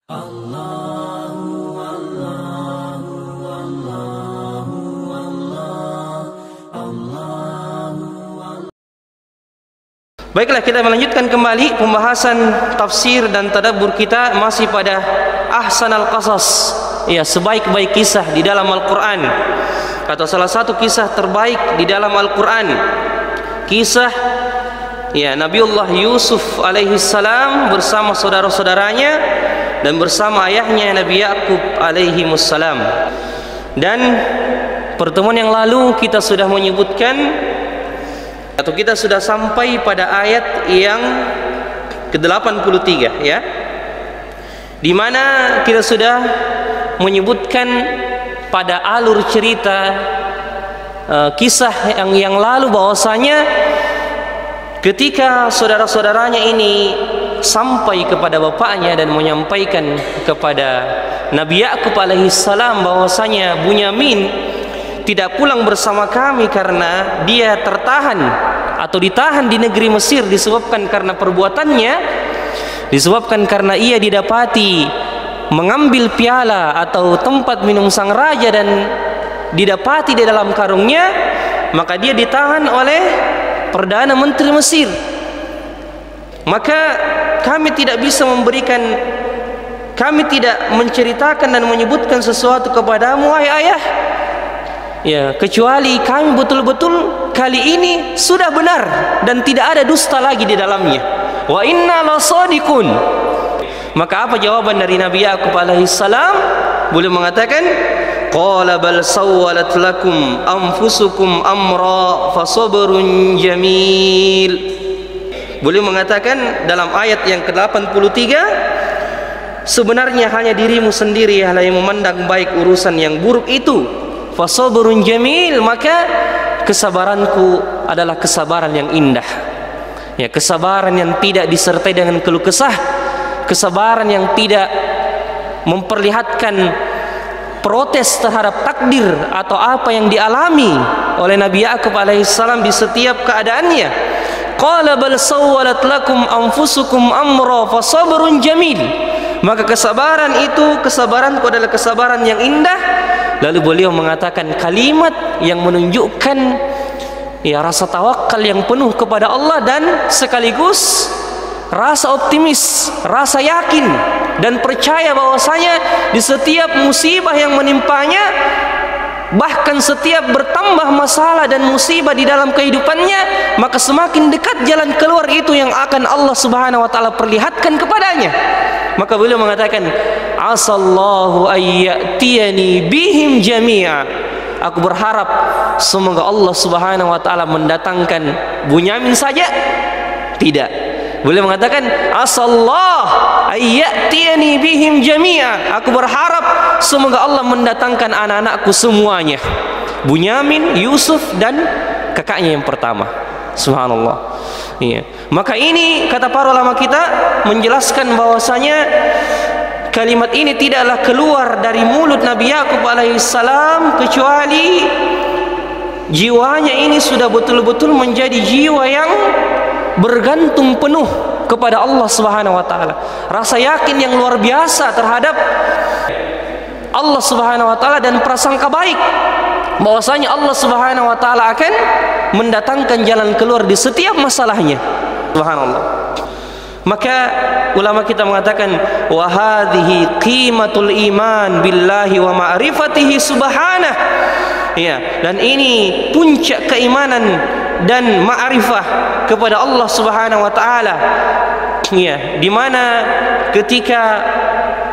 Baiklah, kita melanjutkan kembali pembahasan tafsir dan tadabbur kita masih pada ahsanal qasas, ya, sebaik-baik kisah di dalam Al-Qur'an, atau salah satu kisah terbaik di dalam Al-Qur'an, kisah ya Nabiullah Yusuf alaihi salam bersama saudara-saudaranya dan bersama ayahnya Nabi Yakub alaihi wassalam. Dan pertemuan yang lalu kita sudah menyebutkan atau kita sudah sampai pada ayat yang ke-83, ya, di mana kita sudah menyebutkan pada alur cerita kisah yang lalu bahwasanya ketika saudara-saudaranya ini sampai kepada bapaknya dan menyampaikan kepada Nabi Yakub alaihissalam bahwasanya Bunyamin tidak pulang bersama kami karena dia tertahan atau ditahan di negeri Mesir disebabkan karena perbuatannya, disebabkan karena ia didapati mengambil piala atau tempat minum sang raja dan didapati di dalam karungnya, maka dia ditahan oleh Perdana Menteri Mesir. Maka kami tidak bisa memberikan, kami tidak menceritakan dan menyebutkan sesuatu kepadamu wahai ayah, ya, kecuali kami betul-betul kali ini sudah benar dan tidak ada dusta lagi di dalamnya. Wa inna lasadiqun. Maka apa jawaban dari Nabi Yakub alaihissalam? Beliau mengatakan, qala bal sawwalat lakum anfusukum amra fasabrun jamil. Beliau mengatakan dalam ayat yang ke-83, sebenarnya hanya dirimu sendiri yang memandang baik urusan yang buruk itu. Fasabrun jamil, maka kesabaranku adalah kesabaran yang indah, ya, kesabaran yang tidak disertai dengan keluh kesah, kesabaran yang tidak memperlihatkan protes terhadap takdir atau apa yang dialami oleh Nabi Yakub alaihissalam di setiap keadaannya. Qala bal sawwalat lakum anfusukum amra fasabrun jamil, maka kesabaran itu, kesabaranku adalah kesabaran yang indah. Lalu beliau mengatakan kalimat yang menunjukkan ya rasa tawakal yang penuh kepada Allah dan sekaligus rasa optimis, rasa yakin dan percaya bahwasanya di setiap musibah yang menimpanya, bahkan setiap bertambah masalah dan musibah di dalam kehidupannya, maka semakin dekat jalan keluar itu yang akan Allah Subhanahu wa taala perlihatkan kepadanya. Maka beliau mengatakan, asallahu ayyatiyani bihim jami'a. Aku berharap semoga Allah Subhanahu wa taala mendatangkan Bunyamin saja. Tidak. Beliau mengatakan, asallahu ayyatiyani bihim jami'a. Aku berharap semoga Allah mendatangkan anak-anakku semuanya. Bunyamin, Yusuf dan kakaknya yang pertama. Subhanallah. Iya. Maka ini kata para ulama kita menjelaskan bahwasanya kalimat ini tidaklah keluar dari mulut Nabi Yakub alaihissalam kecuali jiwanya ini sudah betul-betul menjadi jiwa yang bergantung penuh kepada Allah Subhanahu wa taala. Rasa yakin yang luar biasa terhadap Allah Subhanahu wa taala dan prasangka baik bahwasanya Allah Subhanahu wa taala akan mendatangkan jalan keluar di setiap masalahnya. Subhanallah. Maka ulama kita mengatakan, wa hadhihi qimatul iman billahi wa ma'rifatihi subhanah. Ya, dan ini puncak keimanan dan ma'rifah kepada Allah Subhanahu wa taala. Ya, di mana ketika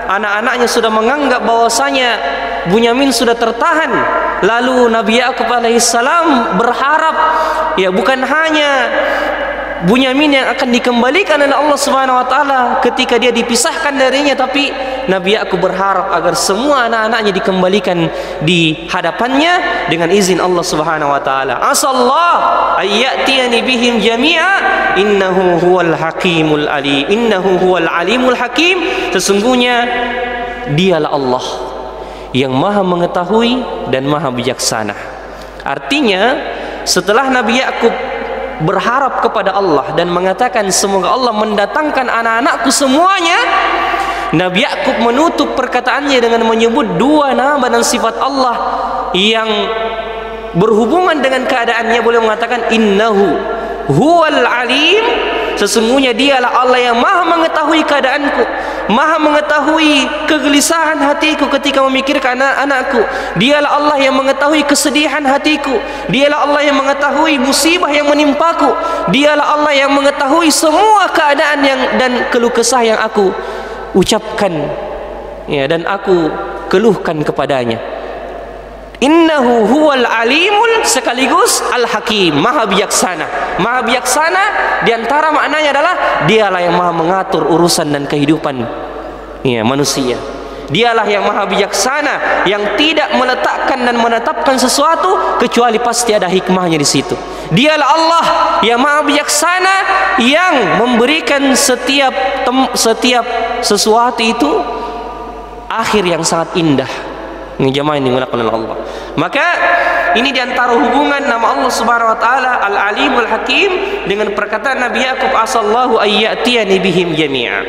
anak-anaknya sudah menganggap bahwasanya Bunyamin sudah tertahan, lalu Nabi Yakub alaihissalam berharap ya bukan hanya Bunyamin yang akan dikembalikan oleh Allah Subhanahu wa taala ketika dia dipisahkan darinya, tapi Nabi Yakub berharap agar semua anak-anaknya dikembalikan di hadapannya dengan izin Allah Subhanahu wa taala. Asallahu ayyatiyani bihim jami'a innahu huwal hakimul alim. Innahu huwal alimul hakim. Sesungguhnya dialah Allah yang maha mengetahui dan maha bijaksana. Artinya setelah Nabi Yakub berharap kepada Allah dan mengatakan semoga Allah mendatangkan anak-anakku semuanya, Nabi Yakub menutup perkataannya dengan menyebut dua nama dan sifat Allah yang berhubungan dengan keadaannya. Boleh mengatakan innahu huwal alim, sesungguhnya dialah Allah yang maha mengetahui keadaanku, maha mengetahui kegelisahan hatiku ketika memikirkan anak-anakku. Dialah Allah yang mengetahui kesedihan hatiku, dialah Allah yang mengetahui musibah yang menimpaku, dialah Allah yang mengetahui semua keadaan dan keluh kesah yang aku ucapkan, ya, dan aku keluhkan kepadanya. Innahu huwal alimul, sekaligus al-hakim, maha bijaksana. Maha bijaksana diantara maknanya adalah dialah yang maha mengatur urusan dan kehidupan, ya, manusia. Dialah yang maha bijaksana, yang tidak meletakkan dan menetapkan sesuatu kecuali pasti ada hikmahnya di situ. Dialah Allah yang maha bijaksana, yang memberikan setiap sesuatu itu akhir yang sangat indah. Ini jamaah yang dimuliakan oleh Allah. Maka ini diantara hubungan nama Allah Subhanahu wa taala Al-Alim Al-Hakim dengan perkataan Nabi Yakub asallahu ayyatiyani bihim jami'a.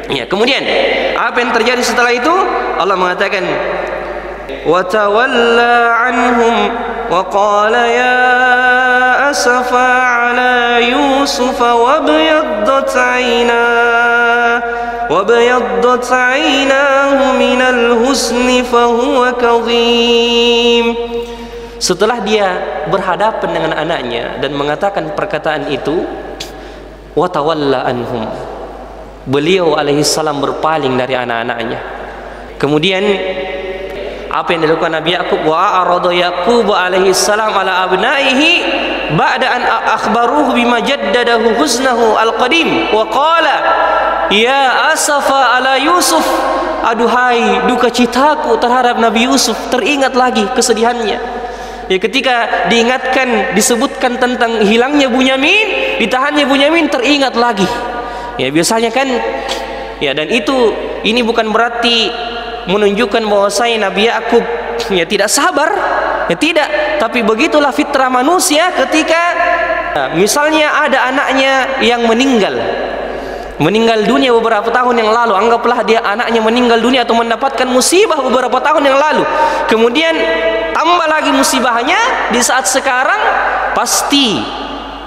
Ya, kemudian apa yang terjadi setelah itu? Allah mengatakan wa tawalla anhum wa qala ya asafa ala yusuf wa bayaddat aynahu minal husni fahuwa kadhim. Setelah dia berhadapan dengan anaknya dan mengatakan perkataan itu, wa tawalla anhum, beliau alaihissalam berpaling dari anak-anaknya. Kemudian apa yang dilakukan Nabi Yakub? Wa arada Yaqub alaihissalam ala abnaihi ba'da an akhbaruhu bima jaddadahu husnahu al-qadim wa qala ya asafa ala Yusuf, aduhai duka citaku terhadap Nabi Yusuf. Teringat lagi kesedihannya, ya, ketika diingatkan, disebutkan tentang hilangnya Bunyamin, ditahannya Bunyamin, teringat lagi. Ya, biasanya kan, ya, dan ini bukan berarti menunjukkan bahwasanya Nabi Yakub, ya, tidak sabar, ya, tidak. Tapi begitulah fitrah manusia ketika misalnya ada anaknya yang meninggal dunia beberapa tahun yang lalu. Anggaplah dia anaknya meninggal dunia atau mendapatkan musibah beberapa tahun yang lalu. Kemudian tambah lagi musibahnya di saat sekarang, pasti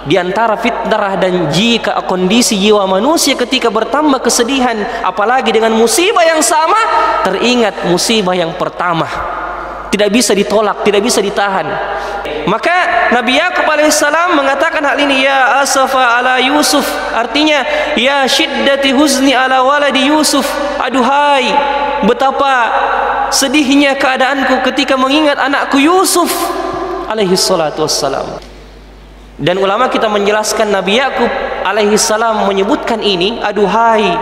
di antara fitrah dan jika kondisi jiwa manusia ketika bertambah kesedihan, apalagi dengan musibah yang sama, teringat musibah yang pertama, tidak bisa ditolak, tidak bisa ditahan. Maka Nabi Yakub alaihissalam mengatakan hal ini, ya asafa ala Yusuf, artinya ya syiddati huzni ala waladi Yusuf, aduhai betapa sedihnya keadaanku ketika mengingat anakku Yusuf alaihissalatu wassalam. Dan ulama kita menjelaskan Nabi Yakub alaihissalam menyebutkan ini, aduhai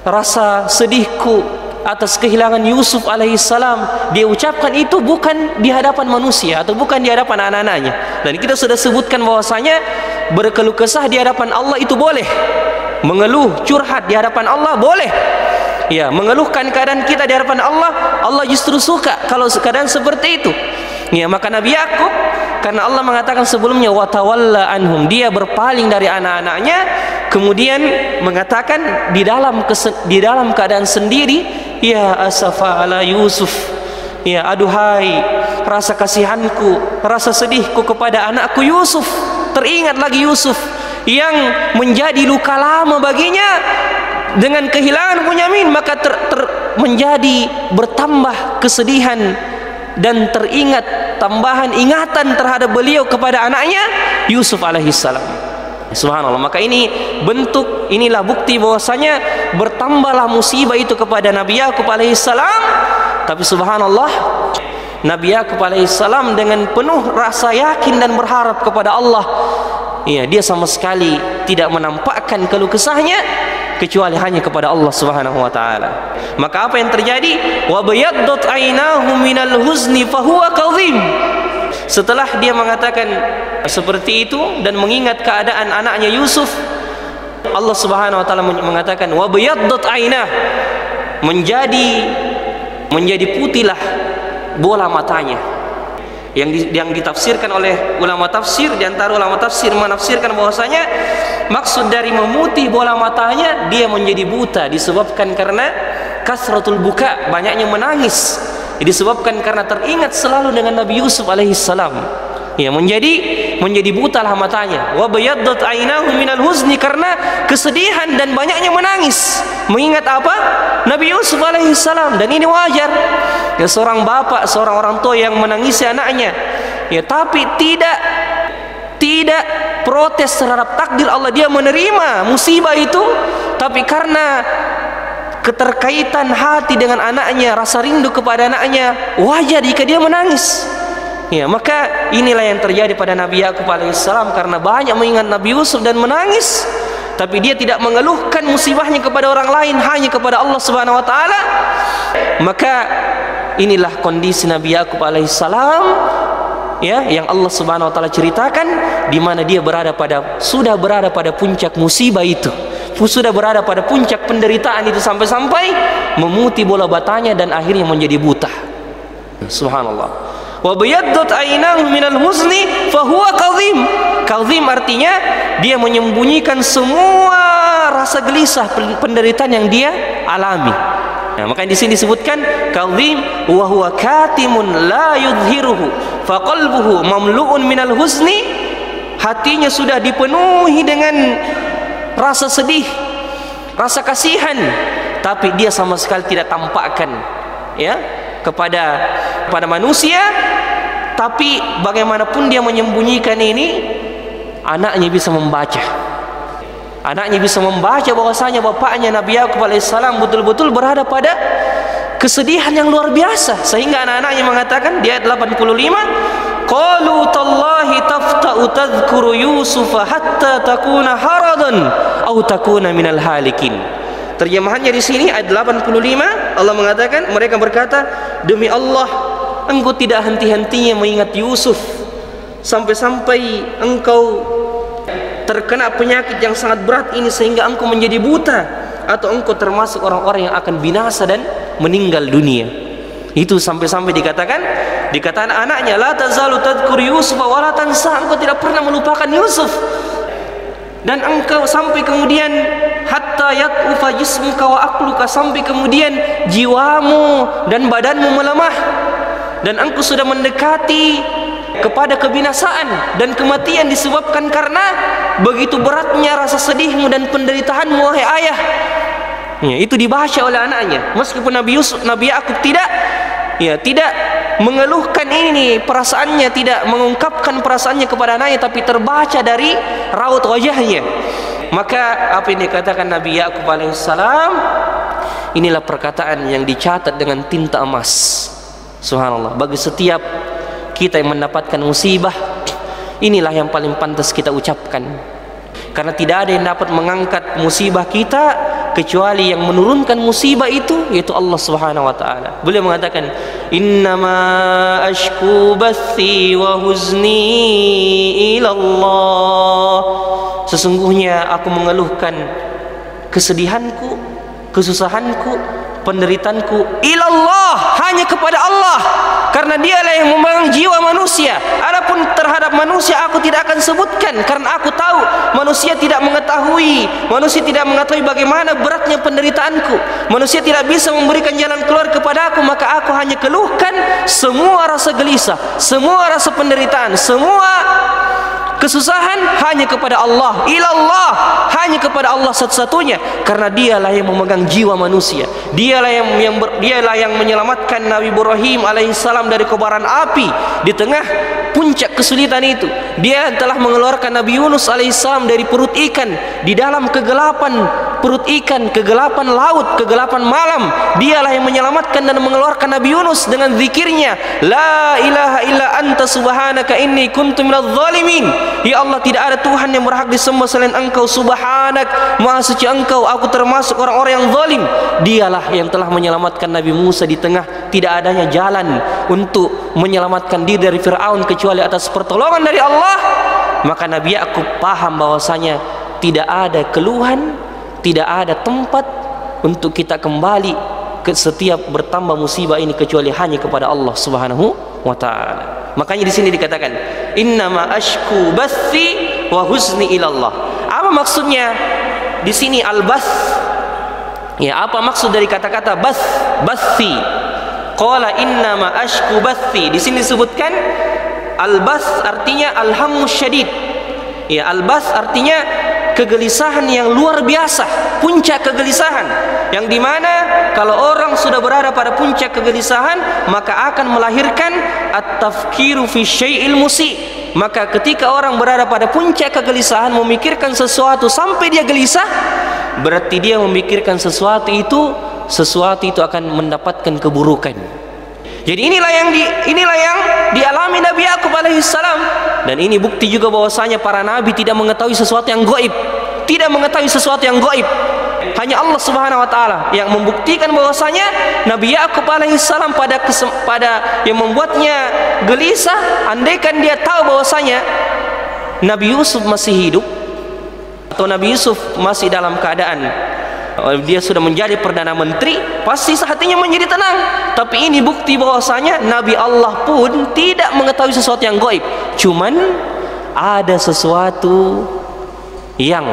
rasa sedihku atas kehilangan Yusuf alaihissalam, dia ucapkan itu bukan di hadapan manusia atau bukan di hadapan anak-anaknya. Dan kita sudah sebutkan bahwasanya berkeluh kesah di hadapan Allah itu boleh, mengeluh curhat di hadapan Allah boleh, ya, mengeluhkan keadaan kita di hadapan Allah, Allah justru suka kalau keadaan seperti itu. Ya, maka Nabi Yakub, karena Allah mengatakan sebelumnya wa tawalla anhum, dia berpaling dari anak-anaknya, kemudian mengatakan di dalam keadaan sendiri, ya asafa ala Yusuf, ya aduhai rasa kasihanku, rasa sedihku kepada anakku Yusuf. Teringat lagi Yusuf yang menjadi luka lama baginya dengan kehilangan Bunyamin, maka menjadi bertambah kesedihan dan teringat tambahan ingatan terhadap beliau kepada anaknya Yusuf alaihissalam. Subhanallah. Maka inilah bukti bahwasanya bertambahlah musibah itu kepada Nabi Yakub alaihissalam. Tapi subhanallah, Nabi Yakub alaihissalam dengan penuh rasa yakin dan berharap kepada Allah, ya, dia sama sekali tidak menampakkan keluh kesahnya kecuali hanya kepada Allah Subhanahu wa taala. Maka apa yang terjadi? Wa bayaddat aynahu minal huzni fahuwa kadhim. Setelah dia mengatakan seperti itu dan mengingat keadaan anaknya Yusuf, Allah Subhanahu wa taala mengatakan wa bayaddat aynah, menjadi putihlah bola matanya. yang ditafsirkan oleh ulama tafsir. Di antara ulama tafsir menafsirkan bahwasanya maksud dari memutih bola matanya, dia menjadi buta disebabkan karena kasratul buka, banyaknya menangis, disebabkan karena teringat selalu dengan Nabi Yusuf alaihissalam. Ya, menjadi butalah matanya. Wa bayaddat ainahu minal huzni, karena kesedihan dan banyaknya menangis mengingat apa? Nabi Yusuf alaihissalam. Dan ini wajar ya, seorang bapak, seorang orang tua yang menangisi anaknya, ya, tapi tidak protes terhadap takdir Allah, dia menerima musibah itu, tapi karena keterkaitan hati dengan anaknya, rasa rindu kepada anaknya, wajar jika dia menangis. Ya, maka inilah yang terjadi pada Nabi Yakub alaihissalam, karena banyak mengingat Nabi Yusuf dan menangis, tapi dia tidak mengeluhkan musibahnya kepada orang lain, hanya kepada Allah Subhanahu wa taala. Maka inilah kondisi Nabi Yakub alaihissalam, ya, yang Allah Subhanahu wa taala ceritakan, di mana dia sudah berada pada puncak musibah itu, sudah berada pada puncak penderitaan itu, sampai-sampai memutih bola matanya dan akhirnya menjadi buta. Subhanallah. Wa bayaddat ainahu minal huzni fa huwa kadhim. Kadhim artinya dia menyembunyikan semua rasa gelisah, penderitaan yang dia alami. Nah, maka di sini disebutkan kadhim wa huwa katimun la yudhiruhu fa qalbuhu mamlu'un minal huzni. Hatinya sudah dipenuhi dengan rasa sedih, rasa kasihan, tapi dia sama sekali tidak tampakkan, ya, kepada manusia. Tapi bagaimanapun dia menyembunyikan ini, anaknya bisa membaca. Anaknya bisa membaca bahwasanya bapaknya Nabi Yakub alaihissalam betul-betul berada pada kesedihan yang luar biasa, sehingga anak-anaknya mengatakan di ayat 85, qalu tallahi tafta'u tadhkuru yusufa hatta takuna haradan aw takuna minal halikin. Terjemahannya di sini ayat 85, Allah mengatakan, mereka berkata, demi Allah, engkau tidak henti-hentinya mengingat Yusuf sampai-sampai engkau terkena penyakit yang sangat berat ini sehingga engkau menjadi buta, atau engkau termasuk orang-orang yang akan binasa dan meninggal dunia. Itu sampai-sampai dikatakan anaknya, la tazalu tadhkur Yusuf wa la tansa, engkau tidak pernah melupakan Yusuf, dan engkau sampai kemudian hatta yatufa jismuka wa aqluka, sampai kemudian jiwamu dan badanmu melemah, dan engkau sudah mendekati kepada kebinasaan dan kematian disebabkan karena begitu beratnya rasa sedihmu dan penderitaanmu wahai ayah. Ya, itu dibaca oleh anaknya, meskipun Nabi Yakub tidak mengeluhkan ini perasaannya, tidak mengungkapkan perasaannya kepada anaknya, tapi terbaca dari raut wajahnya. Maka apa yang dikatakan Nabi Yakub alaihissalam, inilah perkataan yang dicatat dengan tinta emas. Subhanallah, bagi setiap kita yang mendapatkan musibah, inilah yang paling pantas kita ucapkan, karena tidak ada yang dapat mengangkat musibah kita kecuali yang menurunkan musibah itu, yaitu Allah Subhanahu wa taala. Beliau mengatakan, innama ashku bathi wa huzni ila Allah, sesungguhnya aku mengeluhkan kesedihanku, kesusahanku, penderitaanku ilallah, hanya kepada Allah, karena dialah yang memegang jiwa manusia. Adapun terhadap manusia aku tidak akan sebutkan, karena aku tahu manusia tidak mengetahui bagaimana beratnya penderitaanku. Manusia tidak bisa memberikan jalan keluar kepada aku, maka aku hanya keluhkan semua rasa gelisah, semua rasa penderitaan, semua kesusahan hanya kepada Allah, ilallah, hanya kepada Allah satu-satunya, karena dialah yang memegang jiwa manusia. Dialah yang menyelamatkan Nabi Ibrahim alaihissalam dari kobaran api di tengah puncak kesulitan itu. Dia telah mengeluarkan Nabi Yunus alaihissalam dari perut ikan, di dalam kegelapan perut ikan, kegelapan laut, kegelapan malam. Dialah yang menyelamatkan dan mengeluarkan Nabi Yunus dengan zikirnya, la ilaha illa anta subhanaka inni kuntu minadz zalimin. Ya Allah, tidak ada Tuhan yang berhak disembah selain Engkau, subhanak, maha suci Engkau, aku termasuk orang-orang yang zalim. Dialah yang telah menyelamatkan Nabi Musa di tengah tidak adanya jalan untuk menyelamatkan diri dari Fir'aun kecuali atas pertolongan dari Allah. Maka Nabi Yakub paham bahwasanya tidak ada keluhan, tidak ada tempat untuk kita kembali ke setiap bertambah musibah ini kecuali hanya kepada Allah Subhanahu wa ta'ala. Makanya di sini dikatakan innama ashku bathi wa huzni ilallah. Apa maksudnya di sini al-bath? Ya, apa maksud dari kata-kata bathi? Qala innama ashku bathi. Di sini disebutkan al-bath artinya al-hammu syadid. Ya, al-bath artinya kegelisahan yang luar biasa, puncak kegelisahan, yang dimana kalau orang sudah berada pada puncak kegelisahan maka akan melahirkan at-tafkiru fi syai'il musi. Maka ketika orang berada pada puncak kegelisahan memikirkan sesuatu sampai dia gelisah, berarti dia memikirkan sesuatu itu akan mendapatkan keburukan. Jadi inilah yang dialami Nabi Yakub alaihissalam, dan ini bukti juga bahwasanya para nabi tidak mengetahui sesuatu yang gaib, hanya Allah Subhanahu wa taala yang membuktikan bahwasanya Nabi Yakub alaihissalam pada yang membuatnya gelisah. Andaikan dia tahu bahwasanya Nabi Yusuf masih hidup atau Nabi Yusuf masih dalam keadaan dia sudah menjadi perdana menteri, pasti hatinya menjadi tenang. Tapi ini bukti bahwasanya Nabi Allah pun tidak mengetahui sesuatu yang gaib. Cuman ada sesuatu yang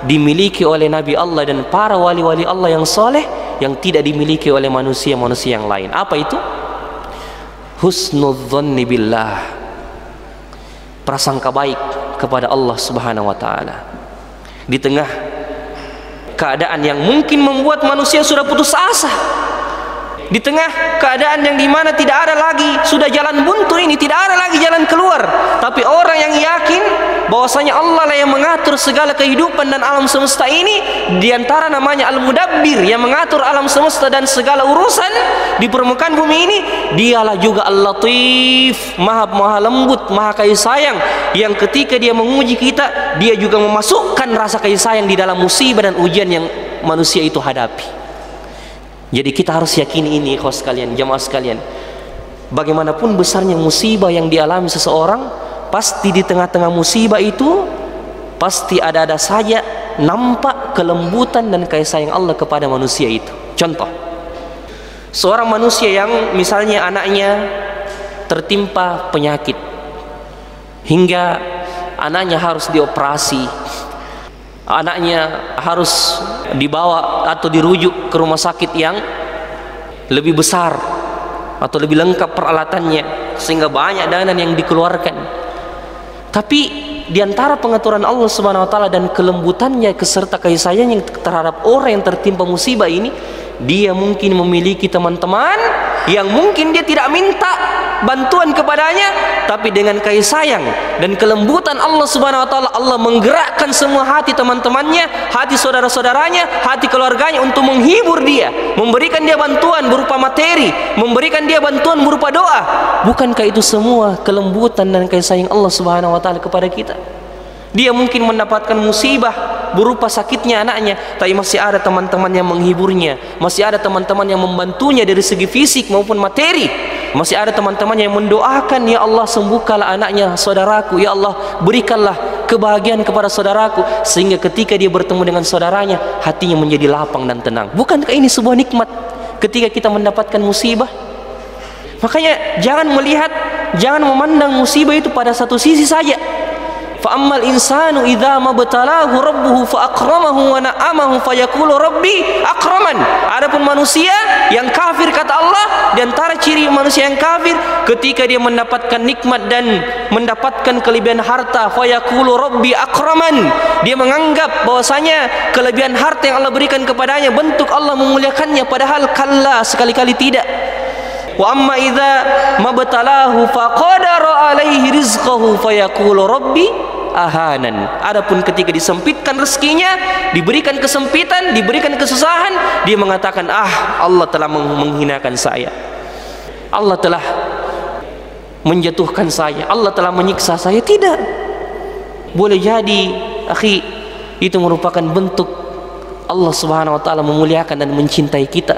dimiliki oleh Nabi Allah dan para wali-wali Allah yang soleh yang tidak dimiliki oleh manusia-manusia yang lain. Apa itu? Husnudzanni billah, prasangka baik kepada Allah Subhanahu wa taala. Di tengah keadaan yang mungkin membuat manusia sudah putus asa, di tengah keadaan yang dimana tidak ada lagi, sudah jalan buntu ini, tidak ada lagi jalan keluar, tapi orang yang yakin bahwasanya Allah lah yang mengatur segala kehidupan dan alam semesta ini, diantara namanya Al-Mudabbir, yang mengatur alam semesta dan segala urusan di permukaan bumi ini, dialah juga Al-Latif, maha lembut, maha kasih sayang, yang ketika dia menguji kita, dia juga memasukkan rasa kasih sayang di dalam musibah dan ujian yang manusia itu hadapi. Jadi kita harus yakini ini, ikhwas sekalian, jamaah sekalian. Bagaimanapun besarnya musibah yang dialami seseorang, pasti di tengah-tengah musibah itu pasti ada saja nampak kelembutan dan kasih sayang Allah kepada manusia itu. Contoh, seorang manusia yang misalnya anaknya tertimpa penyakit hingga anaknya harus dioperasi, anaknya harus dibawa atau dirujuk ke rumah sakit yang lebih besar atau lebih lengkap peralatannya, sehingga banyak dana yang dikeluarkan. Tapi diantara pengaturan Allah Subhanahu wa taala dan kelembutannya serta kasih sayangnya terhadap orang yang tertimpa musibah ini, dia mungkin memiliki teman-teman yang mungkin dia tidak minta bantuan kepadanya, tapi dengan kasih sayang dan kelembutan Allah Subhanahu wa taala, Allah menggerakkan semua hati teman-temannya, hati saudara-saudaranya, hati keluarganya untuk menghibur dia, memberikan dia bantuan berupa materi, memberikan dia bantuan berupa doa. Bukankah itu semua kelembutan dan kasih sayang Allah Subhanahu wa taala kepada kita? Dia mungkin mendapatkan musibah berupa sakitnya anaknya, tapi masih ada teman-teman yang menghiburnya, masih ada teman-teman yang membantunya dari segi fisik maupun materi, masih ada teman-teman yang mendoakan, ya Allah sembuhkanlah anaknya saudaraku, ya Allah berikanlah kebahagiaan kepada saudaraku, sehingga ketika dia bertemu dengan saudaranya hatinya menjadi lapang dan tenang. Bukankah ini sebuah nikmat ketika kita mendapatkan musibah? Makanya jangan memandang musibah itu pada satu sisi saja. Fa'ammal insanu idza mabtalahu rabbuhu fa'akramahu wa na'amahu fayaqulu rabbi akraman. Adapun manusia yang kafir, kata Allah, di antara ciri manusia yang kafir, ketika dia mendapatkan nikmat dan mendapatkan kelebihan harta, fayaqulu rabbi akraman, dia menganggap bahwasanya kelebihan harta yang Allah berikan kepadanya bentuk Allah memuliakannya, padahal kalla, sekali-kali tidak. Wa amma idza mabtalahu faqadara alaihi rizqahu fayaqulu rabbi ahanan. Adapun ketika disempitkan rezekinya, diberikan kesempitan, diberikan kesusahan, dia mengatakan, Allah telah menghinakan saya, Allah telah menjatuhkan saya, Allah telah menyiksa saya. Tidak. Boleh jadi, akhi, itu merupakan bentuk Allah Subhanahu wa taala memuliakan dan mencintai kita.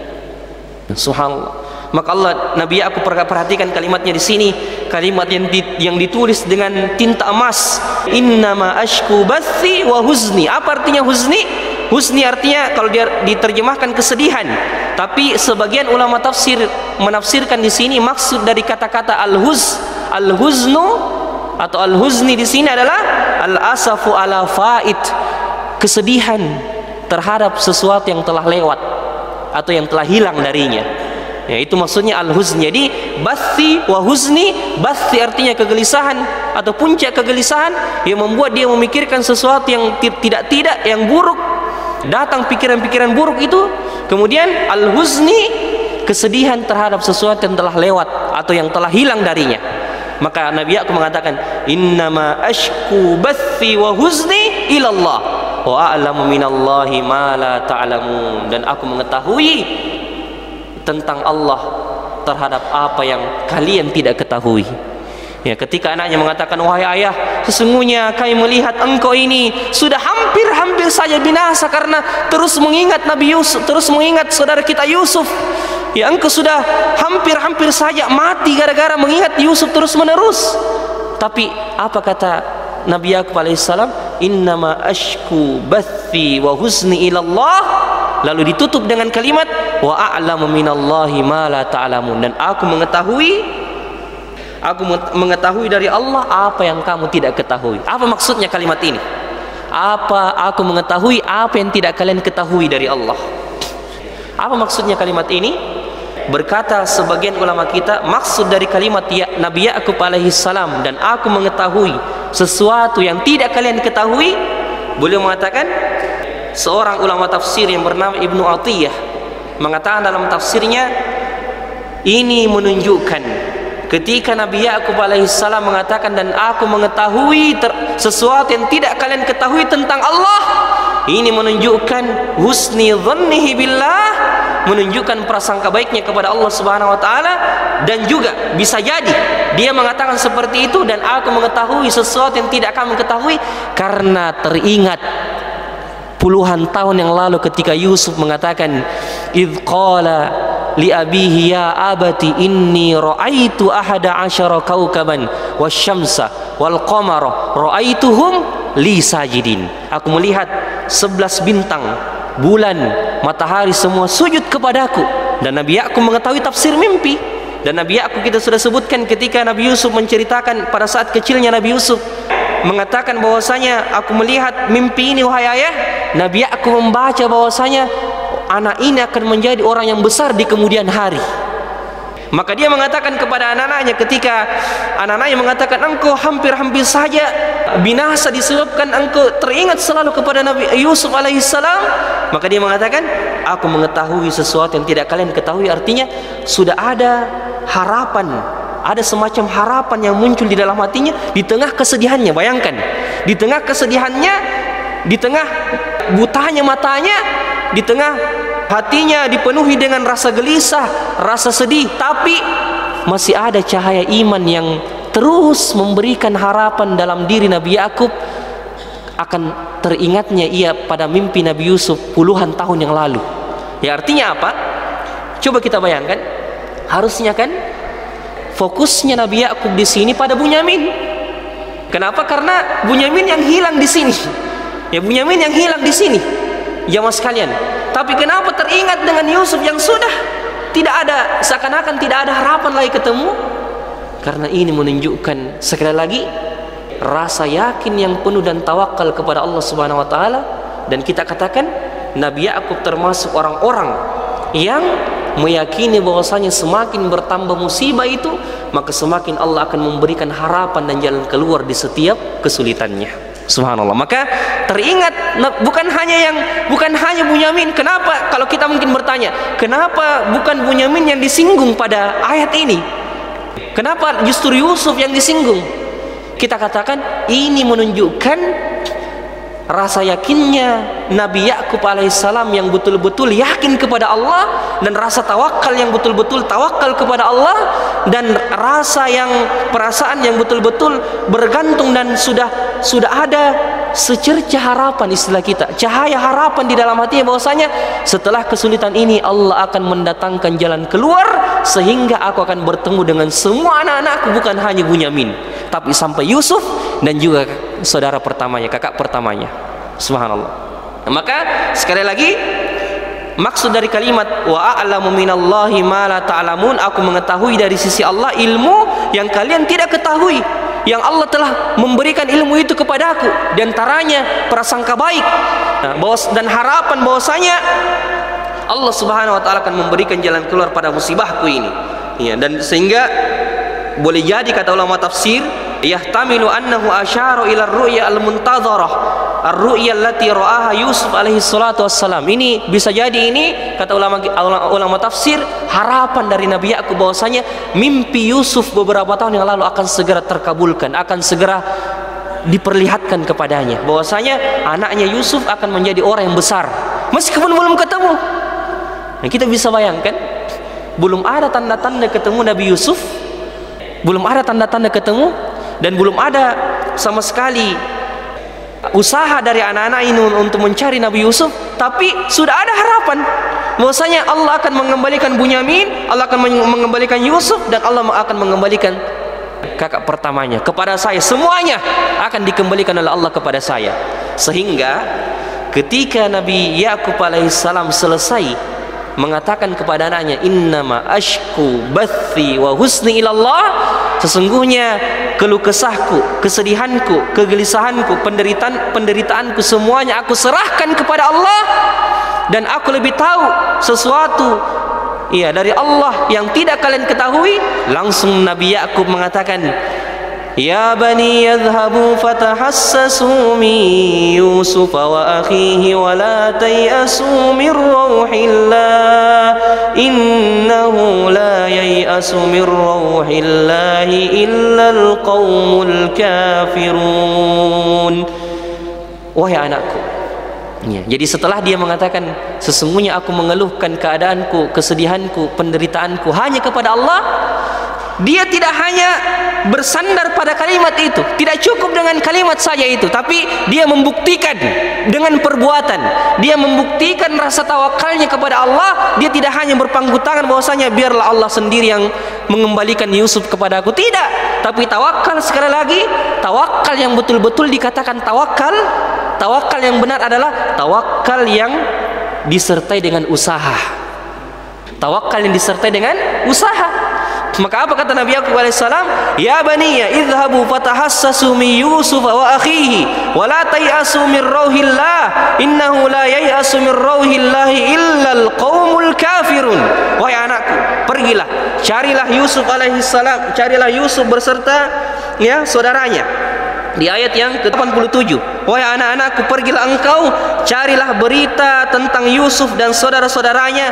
Subhanallah. Maka Allah, Nabi Yakub, perhatikan kalimatnya di sini, kalimat yang ditulis dengan tinta emas. Innama ashku bathi wa huzni. Apa artinya huzni? Huzni artinya kalau dia diterjemahkan kesedihan. Tapi sebagian ulama tafsir menafsirkan di sini maksud dari kata-kata al-huznu atau al-huzni di sini adalah al-asafu ala fa'id, kesedihan terhadap sesuatu yang telah lewat atau yang telah hilang darinya. Ya, itu maksudnya al-huzn. Jadi bathi wa huzni, bathi artinya kegelisahan atau puncak kegelisahan yang membuat dia memikirkan sesuatu yang tidak yang buruk, datang pikiran-pikiran buruk itu. Kemudian al-huzni, kesedihan terhadap sesuatu yang telah lewat atau yang telah hilang darinya. Maka Nabi aku mengatakan, innama ashku bathi wa huzni ilallah wa a'lamu minallahi ma la ta'lamun. Dan aku mengetahui tentang Allah terhadap apa yang kalian tidak ketahui. Ya, ketika anaknya mengatakan, wahai ayah, sesungguhnya kami melihat engkau ini sudah hampir saja binasa karena terus mengingat Nabi Yusuf, terus mengingat saudara kita Yusuf. Ya, engkau sudah hampir saja mati gara-gara mengingat Yusuf terus menerus. Tapi apa kata Nabi Yakub alaihissalam? Innama ashku bathi wa huzni ilallah. Lalu ditutup dengan kalimat wa a'lamu minallahi ma la ta'lamun. Dan aku mengetahui dari Allah apa yang kamu tidak ketahui. Apa maksudnya kalimat ini? Aku mengetahui apa yang tidak kalian ketahui dari Allah. Apa maksudnya kalimat ini? Berkata sebagian ulama kita, maksud dari kalimat Nabi Yakub alaihissalam, dan aku mengetahui sesuatu yang tidak kalian ketahui, beliau mengatakan, seorang ulama tafsir yang bernama Ibnu Atiyah mengatakan dalam tafsirnya, ini menunjukkan ketika Nabi Yakub alaihissalam mengatakan, dan aku mengetahui sesuatu yang tidak kalian ketahui tentang Allah, ini menunjukkan husni dhannihi billah, menunjukkan prasangka baiknya kepada Allah Subhanahu wa taala. Dan juga bisa jadi dia mengatakan seperti itu, dan aku mengetahui sesuatu yang tidak kamu ketahui, karena teringat puluhan tahun yang lalu ketika Yusuf mengatakan, idh qala li abihi ya abati inni ra'aitu ahada asyara kaukaban wasyamsa wal qamara ra'aituhum li sajidin. Aku melihat 11 bintang, bulan, matahari semua sujud kepadaku. Dan Nabi Yakub mengetahui tafsir mimpi. Dan Nabi Yakub kita sudah sebutkan ketika Nabi Yusuf menceritakan pada saat kecilnya Nabi Yusuf mengatakan bahwasanya aku melihat mimpi ini wahai ayah. Nabi Yakub membaca bahwasanya anak ini akan menjadi orang yang besar di kemudian hari. Maka dia mengatakan kepada anak-anaknya, ketika anak-anaknya mengatakan engkau hampir saja binasa disebabkan engkau teringat selalu kepada Nabi Yusuf alaihissalam, maka dia mengatakan, aku mengetahui sesuatu yang tidak kalian ketahui. Artinya sudah ada harapan, ada semacam harapan yang muncul di dalam hatinya di tengah kesedihannya. Bayangkan, di tengah kesedihannya, di tengah butanya matanya, di tengah hatinya dipenuhi dengan rasa gelisah, rasa sedih, tapi masih ada cahaya iman yang terus memberikan harapan dalam diri Nabi Yakub akan teringatnya ia pada mimpi Nabi Yusuf puluhan tahun yang lalu. Ya, artinya apa? Coba kita bayangkan, harusnya kan fokusnya Nabi Yakub di sini pada Bunyamin. Kenapa? Karena Bunyamin yang hilang di sini. Ya, Bunyamin yang hilang di sini. Jamaah sekalian. Tapi kenapa teringat dengan Yusuf yang sudah tidak ada, seakan-akan tidak ada harapan lagi ketemu? Karena ini menunjukkan sekali lagi rasa yakin yang penuh dan tawakal kepada Allah Subhanahu wa taala. Dan kita katakan Nabi Yakub termasuk orang-orang yang meyakini bahwasanya semakin bertambah musibah itu, maka semakin Allah akan memberikan harapan dan jalan keluar di setiap kesulitannya. Subhanallah. Maka teringat bukan hanya Bunyamin. Kenapa? Kalau kita mungkin bertanya, kenapa bukan Bunyamin yang disinggung pada ayat ini? Kenapa justru Yusuf yang disinggung? Kita katakan ini menunjukkan rasa yakinnya Nabi Yakub alaihissalam yang betul-betul yakin kepada Allah, dan rasa tawakal yang betul-betul tawakal kepada Allah, dan rasa yang perasaan yang betul-betul bergantung, dan sudah ada secerca harapan, istilah kita, cahaya harapan di dalam hatinya bahwasanya setelah kesulitan ini Allah akan mendatangkan jalan keluar, sehingga aku akan bertemu dengan semua anak-anakku, bukan hanya Bunyamin tapi sampai Yusuf dan juga saudara pertamanya, kakak pertamanya. Subhanallah. Maka sekali lagi maksud dari kalimat wa a'lamu minallahi ma la ta'lamun, aku mengetahui dari sisi Allah ilmu yang kalian tidak ketahui, yang Allah telah memberikan ilmu itu kepadaku, di antaranya prasangka baik dan harapan bahwasanya Allah Subhanahu wa taala akan memberikan jalan keluar pada musibahku ini. Ya, dan sehingga boleh jadi kata ulama tafsir, yahtamilu annahu asyara ila ar-ru'ya al-muntadharah, ar-ru'ya allati ra'aha Yusuf alaihi salatu wassalam. Ini bisa jadi ini kata ulama tafsir harapan dari Nabi Yakub bahwasanya mimpi Yusuf beberapa tahun yang lalu akan segera terkabulkan, akan segera diperlihatkan kepadanya bahwasanya anaknya Yusuf akan menjadi orang yang besar meskipun belum ketemu. Nah, kita bisa bayangkan belum ada tanda-tanda ketemu Nabi Yusuf, belum ada tanda-tanda ketemu, dan belum ada sama sekali usaha dari anak-anak ini untuk mencari Nabi Yusuf, tapi sudah ada harapan bahwasanya Allah akan mengembalikan Bunyamin, Allah akan mengembalikan Yusuf, dan Allah akan mengembalikan kakak pertamanya kepada saya. Semuanya akan dikembalikan oleh Allah kepada saya. Sehingga ketika Nabi Yakub alaihissalam selesai mengatakan kepada anaknya, innama ashku bathi wa husni ilallah, sesungguhnya keluh kesahku, kesedihanku, kegelisahanku, penderitaanku semuanya aku serahkan kepada Allah, dan aku lebih tahu sesuatu dari Allah yang tidak kalian ketahui. Langsung Nabi Yakub mengatakan, ya bani yadhhabu fatahassasu min Yusuf wa akhihi wa la tayasu min rauhillah innahu la yayasu min rauhillah illa alqaumul kafirun. Wahai anakku, jadi setelah dia mengatakan sesungguhnya aku mengeluhkan keadaanku, kesedihanku, penderitaanku hanya kepada Allah, dia tidak hanya bersandar pada kalimat itu, tidak cukup dengan kalimat saja itu, tapi dia membuktikan dengan perbuatan. Dia membuktikan rasa tawakalnya kepada Allah. Dia tidak hanya berpangku tangan bahwasanya biarlah Allah sendiri yang mengembalikan Yusuf kepada aku, tidak, tapi tawakal. Sekali lagi, tawakal yang betul-betul dikatakan tawakal yang benar adalah tawakal yang disertai dengan usaha. Tawakal yang disertai dengan usaha. Maka apa kata Nabi Yakub alaihissalam? Ya baniya idhabu fatahassasu min Yusuf wa akhihi wa la tayasu min rauhillah innahu la yayasu min rauhillah illa alqaumul kafirun. Wahai anakku, pergilah, carilah Yusuf alaihissalam, carilah Yusuf beserta saudaranya. Di ayat yang ke-87, wahai anak-anakku, pergilah engkau, carilah berita tentang Yusuf dan saudara-saudaranya,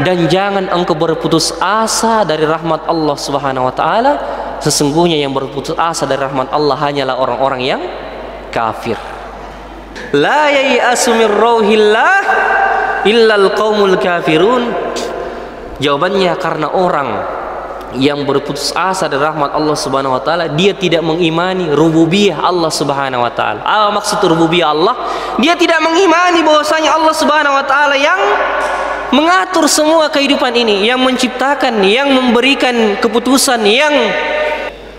dan jangan engkau berputus asa dari rahmat Allah Subhanahu wa taala. Sesungguhnya yang berputus asa dari rahmat Allah hanyalah orang-orang yang kafir. La yayasu min rauhillah illa alqaumul kafirun. Jawabannya karena orang yang berputus asa dari rahmat Allah Subhanahu wa taala, dia tidak mengimani rububiyah Allah Subhanahu wa taala. Apa maksud rububiyah Allah? Dia tidak mengimani bahwasanya Allah Subhanahu wa taala yang mengatur semua kehidupan ini, yang menciptakan, yang memberikan keputusan, yang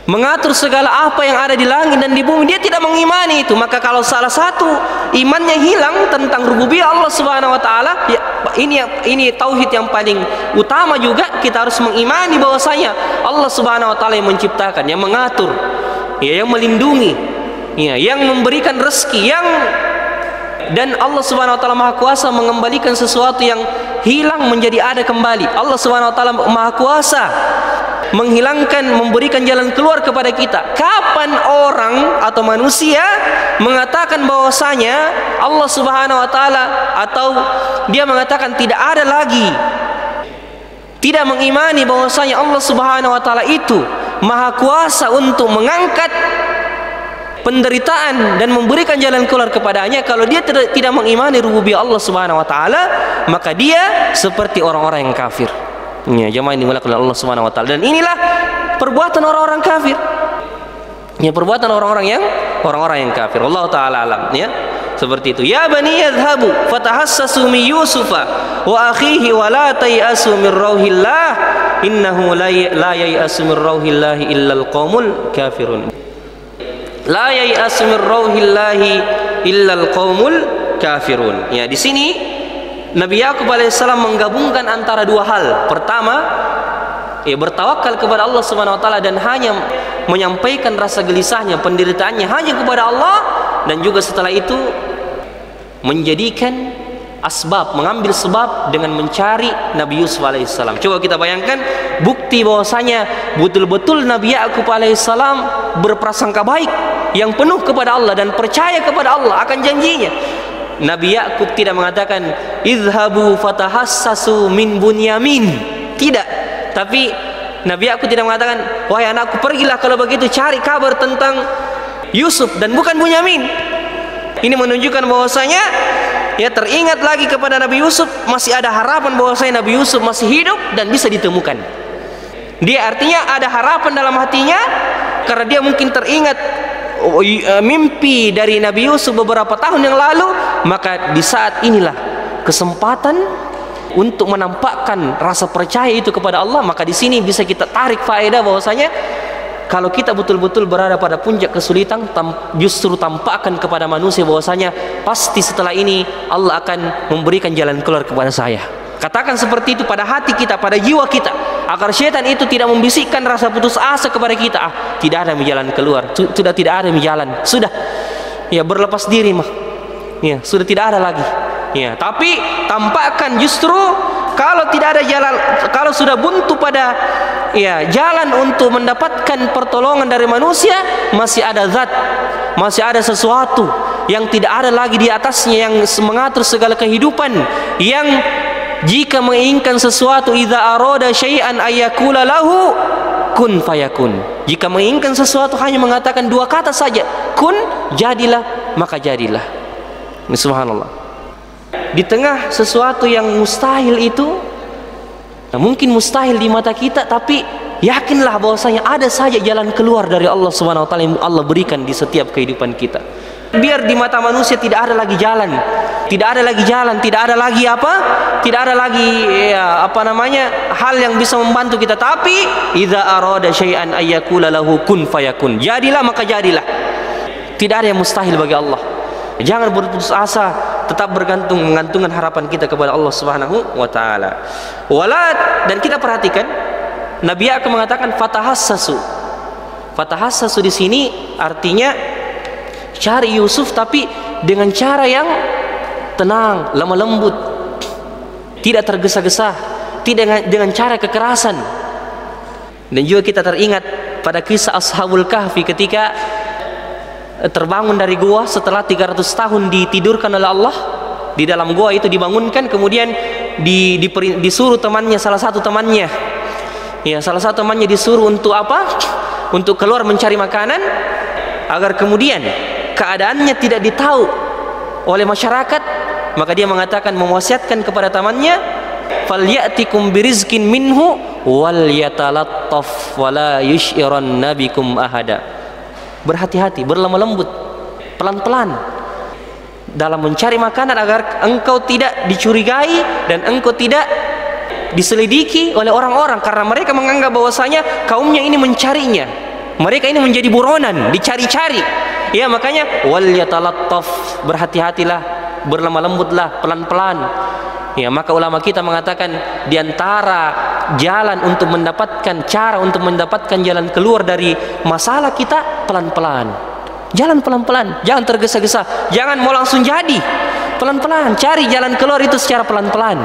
mengatur segala apa yang ada di langit dan di bumi. Dia tidak mengimani itu. Maka kalau salah satu imannya hilang tentang rububiyah Allah Subhanahu wa taala, ini tauhid yang paling utama juga. Kita harus mengimani bahwasanya Allah Subhanahu wa taala yang menciptakan, yang mengatur, yang melindungi, yang memberikan rezeki, dan Allah Subhanahu wa taala Maha Kuasa mengembalikan sesuatu yang hilang menjadi ada kembali. Allah Subhanahu wa taala Maha Kuasa menghilangkan, memberikan jalan keluar kepada kita. Kapan orang atau manusia mengatakan bahwasanya Allah Subhanahu wa taala, atau dia mengatakan tidak ada lagi, tidak mengimani bahwasanya Allah Subhanahu wa taala itu Maha Kuasa untuk mengangkat penderitaan dan memberikan jalan keluar kepadanya? Kalau dia tidak mengimani rububiyah Allah Subhanahu wa taala, maka dia seperti orang-orang yang kafir. Jemaah yang dimuliakan oleh Allah Subhanahu wa taala. Dan inilah perbuatan orang-orang kafir. Perbuatan orang-orang yang kafir. Allah taala alam, seperti itu. Ya bani yadhhabu fatahassasu min Yusufa wa akhihi wa la tayasu min rauhillah innahu la yayasu min rauhillah illa alqaumul kafirun. La yayasu min rauhillah illa alqaumul kafirun. Di sini Nabi Yakub alaihissalam menggabungkan antara dua hal. Pertama, bertawakal kepada Allah Subhanahu wa taala dan hanya menyampaikan rasa gelisahnya, penderitaannya hanya kepada Allah, dan juga setelah itu menjadikan asbab, mengambil sebab dengan mencari Nabi Yusuf alaihissalam. Coba kita bayangkan bukti bahwasanya betul-betul Nabi Yakub alaihissalam berprasangka baik yang penuh kepada Allah dan percaya kepada Allah akan janjinya. Nabi Yakub tidak mengatakan idhabu fatahassasu min Bunyamin, tidak. Tapi Nabi Yakub tidak mengatakan, wahai anakku, pergilah kalau begitu cari kabar tentang Yusuf dan bukan Bunyamin. Ini menunjukkan bahwasanya teringat lagi kepada Nabi Yusuf, masih ada harapan bahwasanya Nabi Yusuf masih hidup dan bisa ditemukan. Dia artinya ada harapan dalam hatinya karena dia mungkin teringat mimpi dari Nabi Yusuf beberapa tahun yang lalu, maka di saat inilah kesempatan untuk menampakkan rasa percaya itu kepada Allah. Maka di sini bisa kita tarik faedah bahwasanya kalau kita betul-betul berada pada puncak kesulitan, justru tampakkan kepada manusia bahwasanya pasti setelah ini Allah akan memberikan jalan keluar kepada saya. Katakan seperti itu pada hati kita, pada jiwa kita, agar syaitan itu tidak membisikkan rasa putus asa kepada kita. Tidak ada jalan keluar, sudah tidak ada jalan, sudah berlepas diri mah, sudah tidak ada lagi. Tapi tampakkan justru kalau tidak ada jalan, kalau sudah buntu pada jalan untuk mendapatkan pertolongan dari manusia, masih ada zat, masih ada sesuatu yang tidak ada lagi di atasnya, yang mengatur segala kehidupan, yang jika menginginkan sesuatu, idza arada syai'an ayyakula lahu kun fayakun. Jika menginginkan sesuatu hanya mengatakan dua kata saja, kun, jadilah, maka jadilah. Subhanallah. Di tengah sesuatu yang mustahil itu, mungkin mustahil di mata kita, tapi yakinlah bahwasanya ada saja jalan keluar dari Allah Subhanahu wa taala yang Allah berikan di setiap kehidupan kita. Biar di mata manusia tidak ada lagi jalan, tidak ada lagi jalan, tidak ada lagi tidak ada lagi hal yang bisa membantu kita. Tapi idza arada syai'an ayyakula lahu kun fayakun, jadilah maka jadilah. Tidak ada yang mustahil bagi Allah. Jangan berputus asa, tetap menggantungkan harapan kita kepada Allah Subhanahu wa taala. Dan kita perhatikan Nabi Yakub mengatakan fatahassasu. Fatahassasu di sini artinya cari Yusuf, tapi dengan cara yang tenang, lemah lembut, tidak tergesa-gesa, tidak dengan cara kekerasan. Dan juga kita teringat pada kisah Ashabul Kahfi ketika terbangun dari gua setelah 300 tahun ditidurkan oleh Allah. Di dalam gua itu dibangunkan, kemudian disuruh temannya, salah satu temannya disuruh untuk apa? Untuk keluar mencari makanan, agar kemudian keadaannya tidak ditahu oleh masyarakat. Maka dia mengatakan, mewasiatkan kepada temannya, falyatikum birizkin minhu wal yatalattaf wala yushiranna bikum ahada. Berhati-hati, berlemah lembut, pelan-pelan dalam mencari makanan, agar engkau tidak dicurigai dan engkau tidak diselidiki oleh orang-orang, karena mereka menganggap bahwasanya kaumnya ini mencarinya, mereka ini menjadi buronan, dicari-cari. Makanya wal yatalattaf, berhati-hatilah, berlemah lembutlah, pelan-pelan. Maka ulama kita mengatakan di antara jalan untuk mendapatkan cara untuk mendapatkan jalan keluar dari masalah kita, pelan-pelan. Jalan pelan-pelan, jangan tergesa-gesa, jangan mau langsung jadi. Pelan-pelan, cari jalan keluar itu secara pelan-pelan.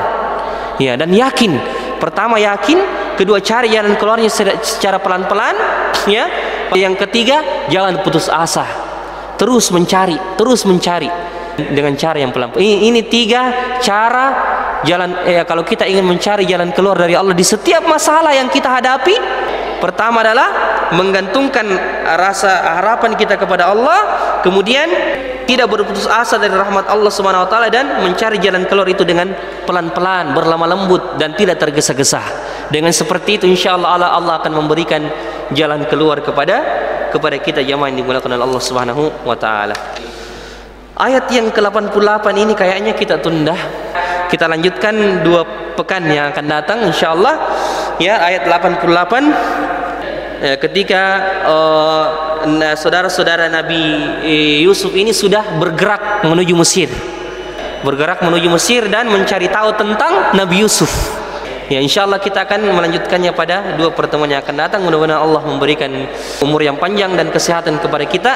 Dan yakin. Pertama yakin, kedua cari jalan keluarnya secara pelan-pelan, Yang ketiga, jangan putus asa. Terus mencari dengan cara yang pelan-pelan. Ini 3 cara jalan kalau kita ingin mencari jalan keluar dari Allah di setiap masalah yang kita hadapi. Pertama adalah menggantungkan rasa harapan kita kepada Allah, kemudian tidak berputus asa dari rahmat Allah Subhanahu wa taala, dan mencari jalan keluar itu dengan pelan-pelan, berlemah lembut dan tidak tergesa-gesa. Dengan seperti itu insyaallah Allah akan memberikan jalan keluar kepada kita jamaah yang dimuliakan oleh Allah Subhanahu wa taala. Ayat yang ke-88 ini kayaknya kita tunda. Kita lanjutkan 2 pekan yang akan datang insyaallah. Ayat 88 ketika saudara-saudara Nabi Yusuf ini sudah bergerak menuju Mesir. bergerak menuju Mesir dan mencari tahu tentang Nabi Yusuf. Ya, insyaallah kita akan melanjutkannya pada 2 pertemuan yang akan datang. Mudah-mudahan Allah memberikan umur yang panjang dan kesehatan kepada kita.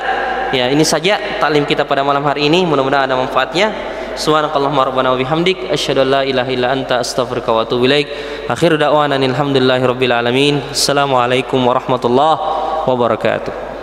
Ya, ini saja taklim kita pada malam hari ini. Mudah-mudahan ada manfaatnya. Subhanakallahumma rabbana wa bihamdik asyhadu an la ilaha illa anta astaghfiruka wa atubu ilaik. Akhiru da'wana alhamdulillahirabbil alamin. Assalamualaikum warahmatullahi wabarakatuh.